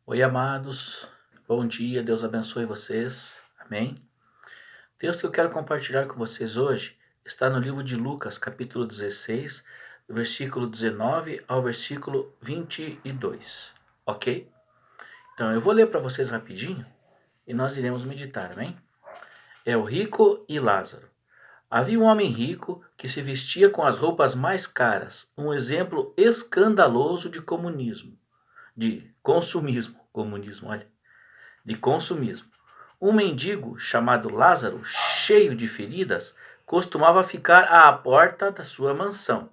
Oi, amados. Bom dia, Deus abençoe vocês. Amém. O texto que eu quero compartilhar com vocês hoje está no livro de Lucas, capítulo 16, do versículo 19 ao versículo 22. Ok? Então, eu vou ler para vocês rapidinho e nós iremos meditar, amém? É o rico e Lázaro. Havia um homem rico que se vestia com as roupas mais caras, um exemplo escandaloso de consumismo. Um mendigo chamado Lázaro, cheio de feridas, costumava ficar à porta da sua mansão.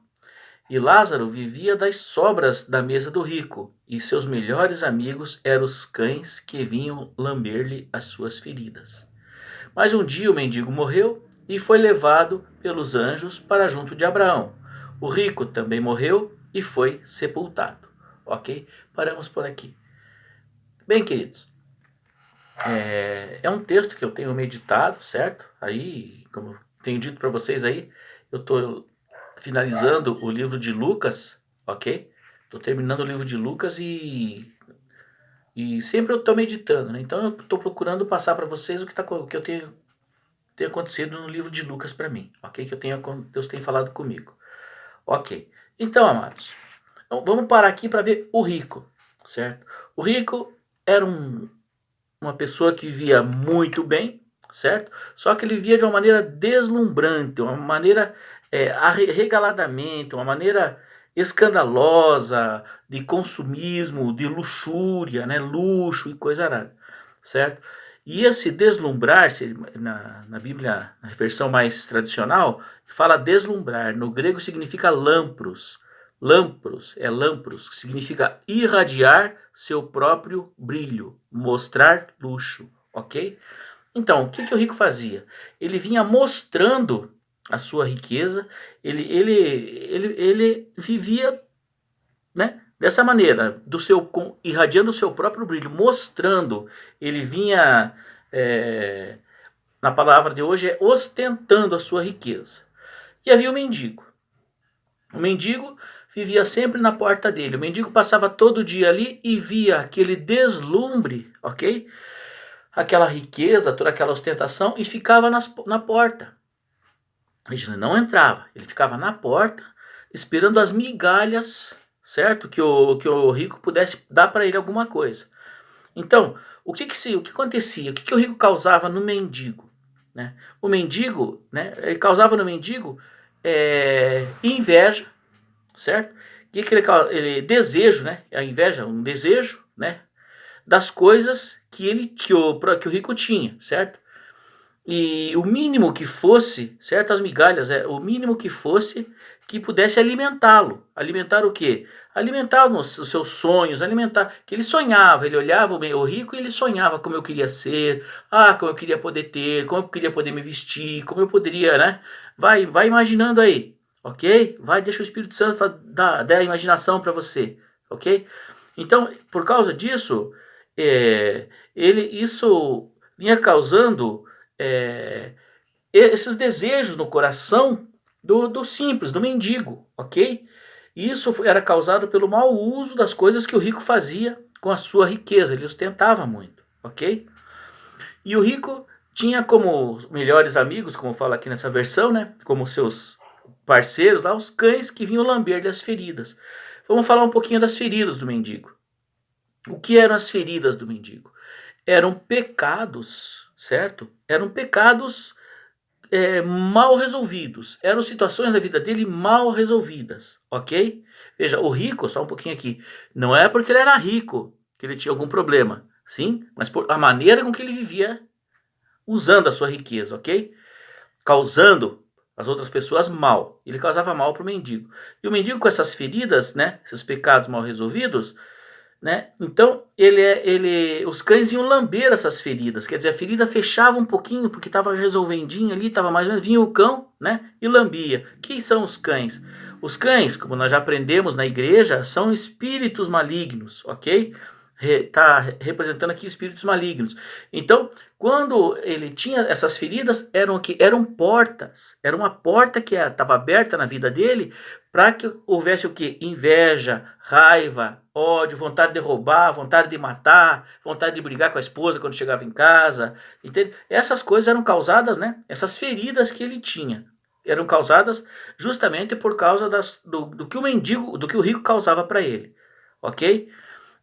E Lázaro vivia das sobras da mesa do rico, e seus melhores amigos eram os cães que vinham lamber-lhe as suas feridas. Mas um dia o mendigo morreu e foi levado pelos anjos para junto de Abraão. O rico também morreu e foi sepultado. Ok? Paramos por aqui. Bem, queridos, é um texto que eu tenho meditado, certo? Aí, como eu tenho dito para vocês aí, eu estou finalizando o livro de Lucas, ok? Estou terminando o livro de Lucas e sempre eu estou meditando, né? Então eu estou procurando passar para vocês o que eu tenho acontecido no livro de Lucas para mim, ok? Deus tem falado comigo, ok? Então, amados, vamos parar aqui para ver o rico, certo? O rico era uma pessoa que vivia muito bem, certo? Só que ele vivia de uma maneira deslumbrante, uma maneira arregaladamente, uma maneira escandalosa, de consumismo, de luxúria, né? Luxo e coisa arada, certo? E esse deslumbrar, na Bíblia, na versão mais tradicional, fala deslumbrar. No grego significa lampros. Lampros, que significa irradiar seu próprio brilho, mostrar luxo, ok? Então, o que o rico fazia? Ele vinha mostrando a sua riqueza, ele vivia, né, dessa maneira, irradiando o seu próprio brilho, mostrando, ele vinha, na palavra de hoje, ostentando a sua riqueza. E havia o mendigo. O mendigo vivia sempre na porta dele. O mendigo passava todo dia ali e via aquele deslumbre, ok? Aquela riqueza, toda aquela ostentação, e ficava na porta. Ele não entrava, ele ficava na porta, esperando as migalhas, certo? Que o rico pudesse dar para ele alguma coisa. Então, o que acontecia? O que o rico causava no mendigo? Né? O mendigo, né, ele causava no mendigo inveja, certo? Ele desejo, né? A inveja, um desejo, né? Das coisas que o rico tinha, certo? E o mínimo que fosse, certo? As migalhas, o mínimo que fosse que pudesse alimentá-lo. Alimentar o quê? Alimentar os seus sonhos, alimentar. Que ele sonhava, ele olhava o rico e ele sonhava como eu queria ser, como eu queria poder ter, como eu queria poder me vestir, como eu poderia, né? Vai isso vinha causando esses desejos no coração do simples, do mendigo, ok? Isso era causado pelo mau uso das coisas que o rico fazia com a sua riqueza, ele ostentava muito, ok? E o rico tinha como melhores amigos, como fala aqui nessa versão, né? Como seus parceiros lá, os cães que vinham lamber-lhe as feridas. Vamos falar um pouquinho das feridas do mendigo. O que eram as feridas do mendigo? Eram pecados, certo? Eram pecados mal resolvidos. Eram situações da vida dele mal resolvidas, ok? Veja, o rico, só um pouquinho aqui, não é porque ele era rico que ele tinha algum problema, sim? Mas por a maneira com que ele vivia usando a sua riqueza, ok? Causando as outras pessoas mal. Ele causava mal para o mendigo. E o mendigo com essas feridas, né? Esses pecados mal resolvidos, né? Então os cães iam lamber essas feridas, quer dizer, a ferida fechava um pouquinho porque estava resolvendinho ali, estava mais ou menos, vinha o cão, né, e lambia. Quem são os cães? Os cães, como nós já aprendemos na igreja, são espíritos malignos, ok? está representando aqui espíritos malignos. Então, quando ele tinha essas feridas, eram o quê? Eram portas. Era uma porta que estava aberta na vida dele para que houvesse o quê? Inveja, raiva, ódio, vontade de roubar, vontade de matar, vontade de brigar com a esposa quando chegava em casa. Entende? Essas coisas eram causadas, né? Essas feridas que ele tinha eram causadas justamente por causa do que o mendigo, do que o rico causava para ele. Ok?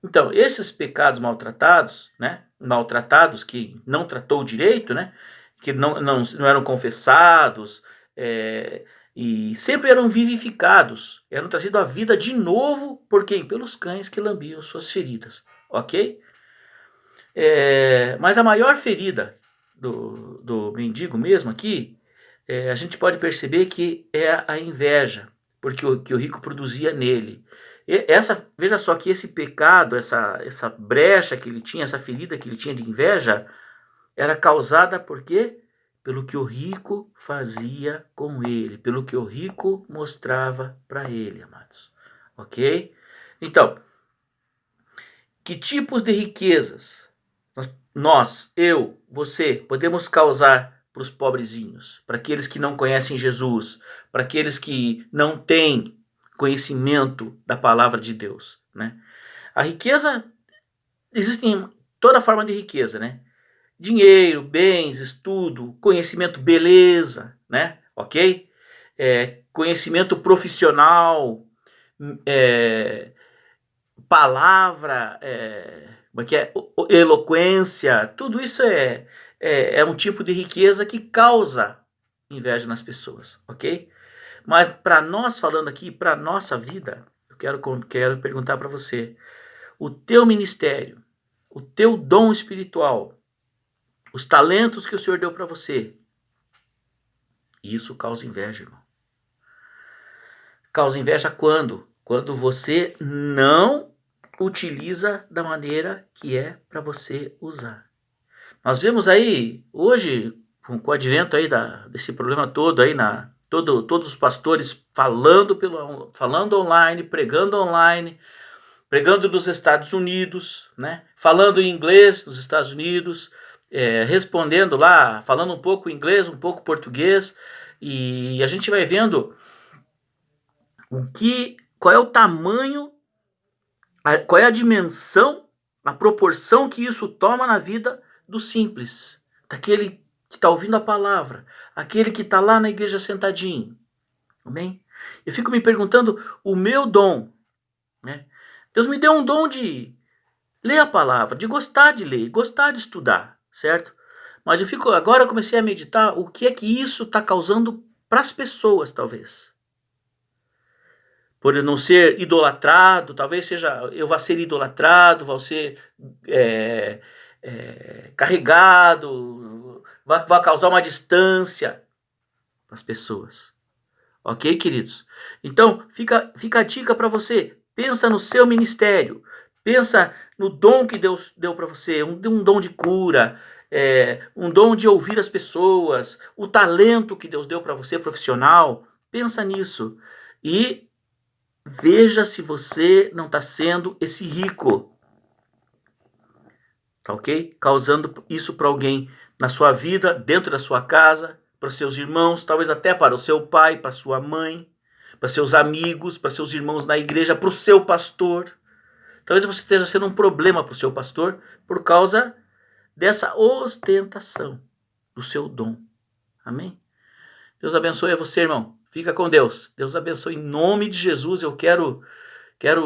Então, esses pecados maltratados, né, maltratados que não tratou direito, né, que não eram confessados, e sempre eram vivificados, eram trazidos à vida de novo por quem? Pelos cães que lambiam suas feridas, ok? Mas a maior ferida do mendigo mesmo aqui, a gente pode perceber que é a inveja, porque que o rico produzia nele. Veja só que esse pecado, essa brecha que ele tinha, essa ferida que ele tinha de inveja, era causada por quê? Pelo que o rico fazia com ele, pelo que o rico mostrava para ele, amados. Ok? Então, que tipos de riquezas nós, eu, você, podemos causar para os pobrezinhos, para aqueles que não conhecem Jesus, para aqueles que não têm conhecimento da palavra de Deus, né? A riqueza, existe toda forma de riqueza, né? Dinheiro, bens, estudo, conhecimento, beleza, né? Ok? Conhecimento profissional, palavra, como é que é? Eloquência, tudo isso é um tipo de riqueza que causa inveja nas pessoas, ok? Mas para nós, falando aqui, para nossa vida, eu quero perguntar para você, o teu ministério, o teu dom espiritual, os talentos que o Senhor deu para você, isso causa inveja, irmão. Causa inveja quando? Quando você não utiliza da maneira que é para você usar. Nós vemos aí, hoje, com o advento aí desse problema todo aí, todos os pastores falando online, pregando nos Estados Unidos, né? Falando em inglês nos Estados Unidos, respondendo lá, falando um pouco inglês, um pouco português, e a gente vai vendo qual é o tamanho, qual é a dimensão, a proporção que isso toma na vida do simples, daquele que está ouvindo a palavra, aquele que está lá na igreja sentadinho. Amém? Eu fico me perguntando, o meu dom, né? Deus me deu um dom de ler a palavra, de gostar de ler, gostar de estudar, certo? Mas agora eu comecei a meditar o que é que isso está causando para as pessoas, talvez. Por eu não ser idolatrado, talvez eu vá ser idolatrado, vá ser carregado, vai causar uma distância nas pessoas. Ok, queridos? Então, fica a dica para você. Pensa no seu ministério. Pensa no dom que Deus deu para você. Um dom de cura, um dom de ouvir as pessoas, o talento que Deus deu para você, profissional. Pensa nisso. E veja se você não está sendo esse rico. Tá ok? Causando isso para alguém na sua vida, dentro da sua casa, para seus irmãos, talvez até para o seu pai, para sua mãe, para seus amigos, para seus irmãos na igreja, para o seu pastor. Talvez você esteja sendo um problema para o seu pastor por causa dessa ostentação do seu dom. Amém? Deus abençoe a você, irmão. Fica com Deus. Deus abençoe em nome de Jesus. Eu quero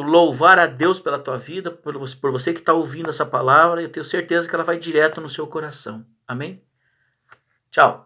louvar a Deus pela tua vida, por você que está ouvindo essa palavra. Eu tenho certeza que ela vai direto no seu coração. Amém? Tchau.